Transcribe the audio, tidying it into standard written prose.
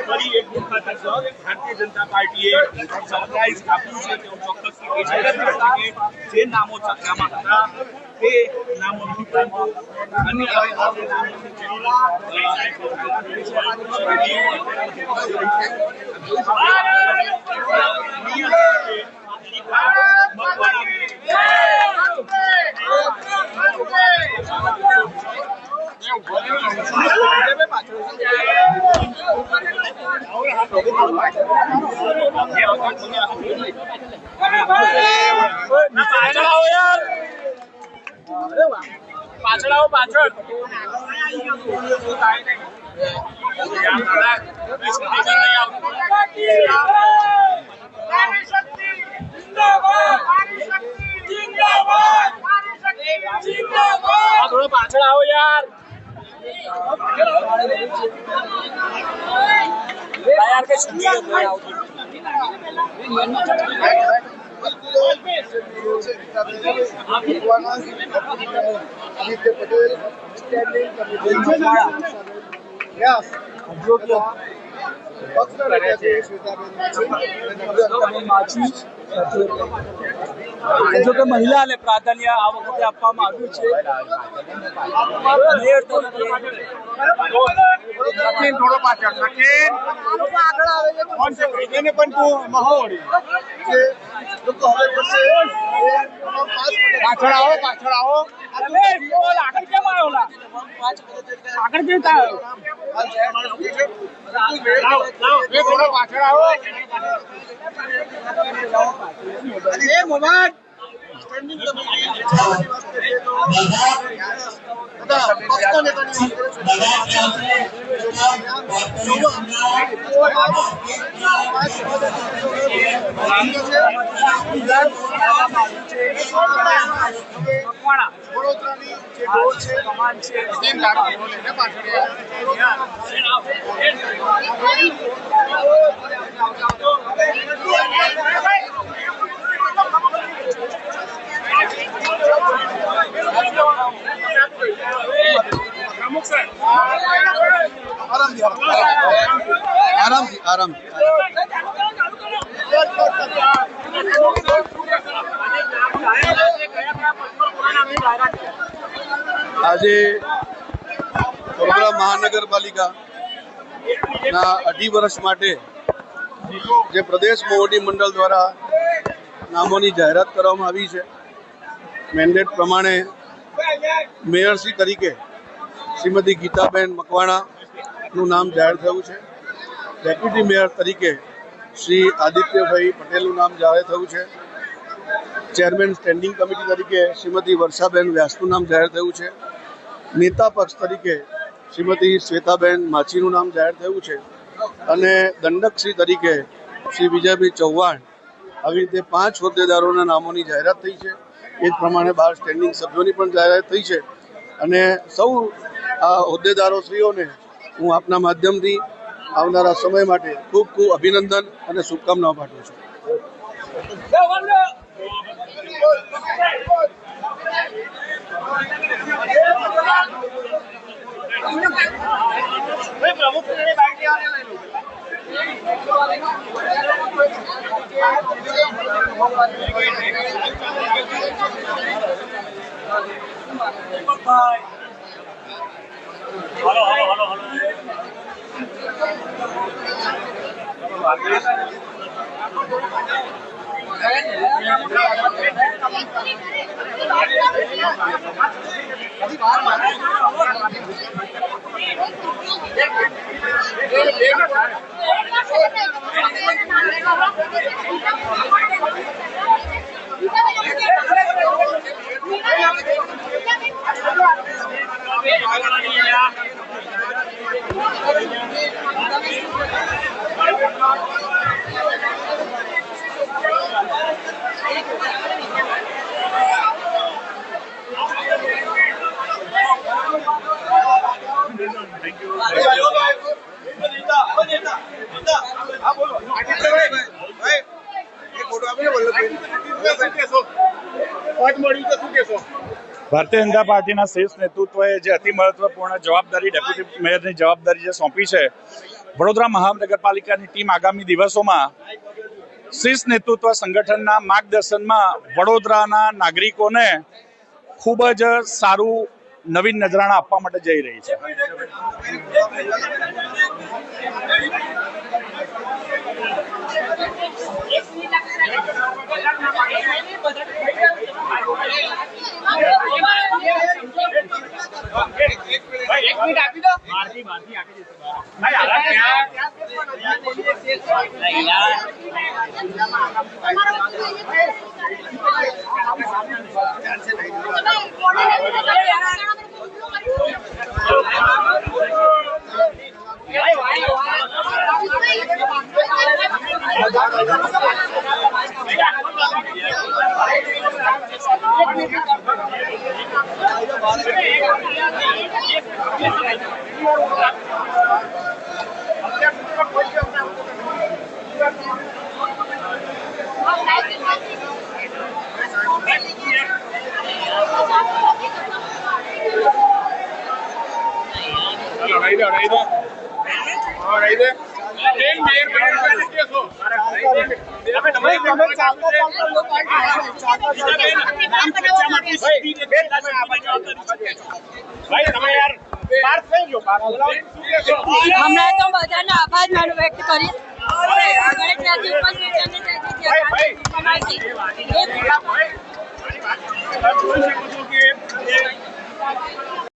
ફરી એક વખત ભારતીય જનતા પાર્ટીએ સરપ્રાઈઝ આપ્યું છે તેઓ ચોક્કસ જે નામો ચર્ચામાં હતા તે નામોની પરંતુ અન્ય थोड़ा पाछड़ आओ यार यार के आदित्य पटेल स्टैंडिंग जो कि महिला ने प्राधान्य आ वखते आपवामां आव्युं छे। मेयर सचिन थोड़ो पाछळ सचिन આગળ આવે છે કોણ છે એને પણ તું મહોડી જે લોકો હવે કરશે પાછળ આવો અરે બોલ આગળ કેમ આવ્યો લા આગળ કેમ આવ્યો એ થોડો પાછળ આવો એ મોબાઈલ સ્ટેન્ડિંગ आराम आज वडोदरा महानगरपालिका 2.5 वर्ष माटे जे प्रदेश मोवडी मंडल द्वारा नामोनी जाहेरात करवामां आवी छे। मेन्डेट प्रमाणे मेयरश्री तरीके श्रीमती गीताबेन मकवाणा નું નામ જાહેર થયું છે। ડેપ્યુટી મેયર તરીકે શ્રી આદિત્યભાઈ પટેલનું નામ જાહેર થયું છે। ચેરમેન સ્ટેન્ડિંગ કમિટી તરીકે શ્રીમતી વર્ષાબેન વ્યાસનું નામ જાહેર થયું છે। નેતા પક્ષ તરીકે શ્રીમતી શ્વેતાબેન માછીનું નામ જાહેર થયું છે અને દંડકશ્રી તરીકે શ્રી વિજયભાઈ ચૌહાણ આવી રીતે 5 હોદ્દેદારોના નામોની જાહેરાત થઈ છે। એ જ પ્રમાણે 12 સ્ટેન્ડિંગ સભ્યોની પણ જાહેરાત થઈ છે અને સૌ આ હોદ્દેદારોશ્રીઓને હું આપના માધ્યમથી આવનારા સમય માટે ખૂબ ખૂબ અભિનંદન અને શુભકામનાઓ પાઠવું છું। ભારતીય જનતા પાર્ટીના શીર્ષ નેતૃત્વએ જે અતિ મહત્વપૂર્ણ જવાબદારી ડેપ્યુટી મેયરની જવાબદારી જે સોંપી છે વડોદરા મહાનગરપાલિકાની ટીમ આગામી દિવસોમાં શીર્ષ નેતૃત્વ સંગઠનના માર્ગદર્શનમાં વડોદરાના નાગરિકોને ખૂબ જ સારું નવીન નજરાણા આપવા માટે જઈ રહી છે. હમણાં તો બધાનો આભાર માનું વ્યક્ત કરીશ. જોઈ શકો છો કે